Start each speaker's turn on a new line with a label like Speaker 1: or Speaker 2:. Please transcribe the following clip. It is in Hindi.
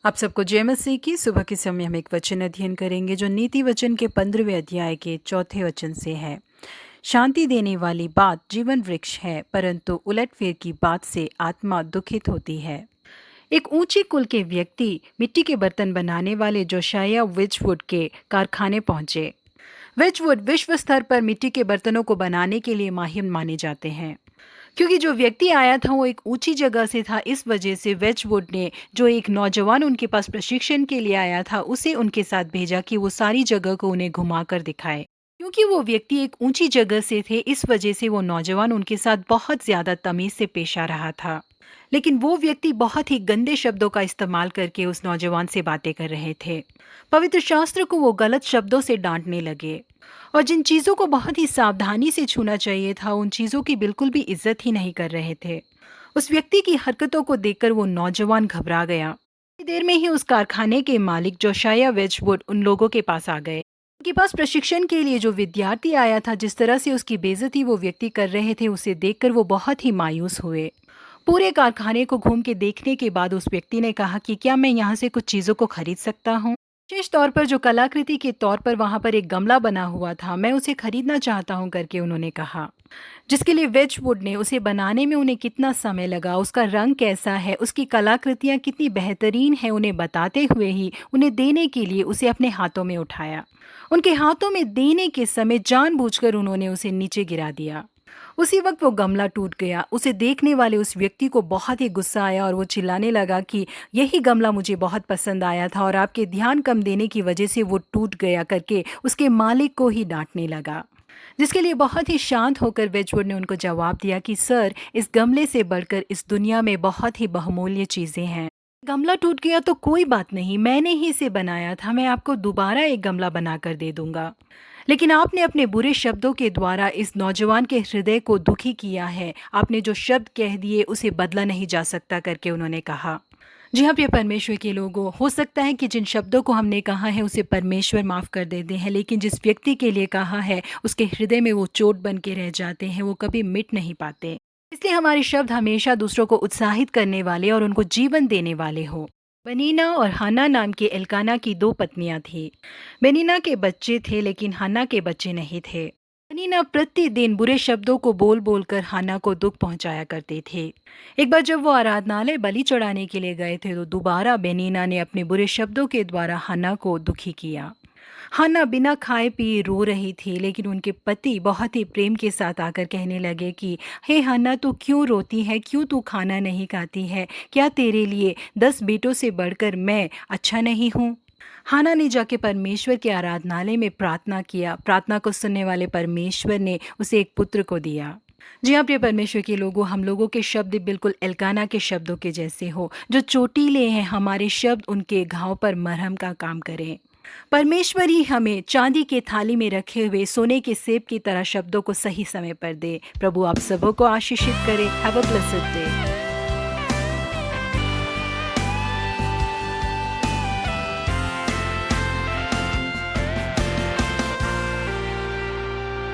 Speaker 1: आप सबको जय मसीह की। सुबह के समय हम एक वचन अध्ययन करेंगे जो नीति वचन के 15वें अध्याय के 4थे वचन से है। शांति देने वाली बात जीवन वृक्ष है, परंतु उलटफेर की बात से आत्मा दुखित होती है। एक ऊंची कुल के व्यक्ति मिट्टी के बर्तन बनाने वाले जोशाया वेजवुड के कारखाने पहुंचे। वेजवुड विश्व स्तर पर मिट्टी के बर्तनों को बनाने के लिए माहिर माने जाते हैं। क्योंकि जो व्यक्ति आया था वो एक ऊंची जगह से था, इस वजह से वेजवुड ने जो एक नौजवान उनके पास प्रशिक्षण के लिए आया था उसे उनके साथ भेजा कि वो सारी जगह को उन्हें घुमाकर दिखाए। क्योंकि वो व्यक्ति एक ऊंची जगह से थे, इस वजह से वो नौजवान उनके साथ बहुत ज्यादा तमीज से पेश आ रहा था। लेकिन वो व्यक्ति बहुत ही गंदे शब्दों का इस्तेमाल करके उस नौजवान से बातें कर रहे थे। पवित्र शास्त्र को वो गलत शब्दों से डांटने लगे और जिन चीजों को बहुत ही सावधानी से छूना चाहिए था उन चीजों की बिल्कुल भी इज्जत ही नहीं कर रहे थे। उस व्यक्ति की हरकतों को देखकर वो नौजवान घबरा गया। थोड़ी देर में ही उस कारखाने के मालिक जोशाया वेजवुड उन लोगों के पास आ गए। उनके पास प्रशिक्षण के लिए जो विद्यार्थी आया था, जिस तरह से उसकी बेइज्जती वो व्यक्ति कर रहे थे, उसे देखकर वो बहुत ही मायूस हुए। पूरे कारखाने को घूम के देखने के बाद उस व्यक्ति ने कहा कि क्या मैं यहाँ से कुछ चीजों को खरीद सकता हूँ। विशेष तौर पर जो कलाकृति के तौर पर वहां पर एक गमला बना हुआ था, मैं उसे खरीदना चाहता हूं करके उन्होंने कहा। जिसके लिए वेजवुड ने उसे बनाने में उन्हें कितना समय लगा, उसका रंग कैसा है, उसकी कलाकृतियां कितनी बेहतरीन है, उन्हें बताते हुए ही उन्हें देने के लिए उसे अपने हाथों में उठाया। उनके हाथों में देने के समय जानबूझकर उन्होंने उसे नीचे गिरा दिया। उसी वक्त वो गमला टूट गया। उसे देखने वाले उस व्यक्ति को बहुत ही गुस्सा आया और वो चिल्लाने लगा कि यही गमला मुझे बहुत पसंद आया था और आपके ध्यान कम देने की वजह से वो टूट गया करके उसके मालिक को ही डांटने लगा। जिसके लिए बहुत ही शांत होकर वेजवुड ने उनको जवाब दिया कि सर, इस गमले से बढ़कर इस दुनिया में बहुत ही बहुमूल्य चीजें हैं। गमला टूट गया तो कोई बात नहीं, मैंने ही इसे बनाया था, मैं आपको दोबारा एक गमला बनाकर दे दूंगा। लेकिन आपने अपने बुरे शब्दों के द्वारा इस नौजवान के हृदय को दुखी किया है। आपने जो शब्द कह दिए उसे बदला नहीं जा सकता करके उन्होंने कहा। जी हाँ, प्रिय परमेश्वर के लोगों, हो सकता है कि जिन शब्दों को हमने कहा है उसे परमेश्वर माफ कर देते हैं, लेकिन जिस व्यक्ति के लिए कहा है उसके हृदय में वो चोट बन के रह जाते हैं, वो कभी मिट नहीं पाते। इसलिए हमारे शब्द हमेशा दूसरों को उत्साहित करने वाले और उनको जीवन देने वाले हो। बनीना और हन्ना नाम की एल्काना की दो पत्नियां थी। बनीना के बच्चे थे लेकिन हन्ना के बच्चे नहीं थे। बनीना प्रतिदिन बुरे शब्दों को बोल बोल कर हन्ना को दुख पहुंचाया करते थे। एक बार जब वो आराधनालय बलि चढ़ाने के लिए गए थे तो दोबारा बेनीना ने अपने बुरे शब्दों के द्वारा हन्ना को दुखी किया। हन्ना बिना खाए पिए रो रही थी, लेकिन उनके पति बहुत ही प्रेम के साथ आकर कहने लगे कि हे हन्ना, तू क्यों रोती है, क्यों तू खाना नहीं खाती है, क्या तेरे लिए 10 बेटों से बढ़कर मैं अच्छा नहीं हूँ। हन्ना ने जाके परमेश्वर के आराधनालय में प्रार्थना किया। प्रार्थना को सुनने वाले परमेश्वर ने उसे एक पुत्र को दिया। जी हाँ, प्रिय परमेश्वर के लोगों, हम लोगों के शब्द बिल्कुल एल्काना के शब्दों के जैसे हो, जो चोटीले हैं। हमारे शब्द उनके घाव पर मरहम का काम करें। परमेश्वर ही हमें चांदी के थाली में रखे हुए सोने के सेब की तरह शब्दों को सही समय पर दे। प्रभु आप सबों को आशीषित करे। Have a blessed day.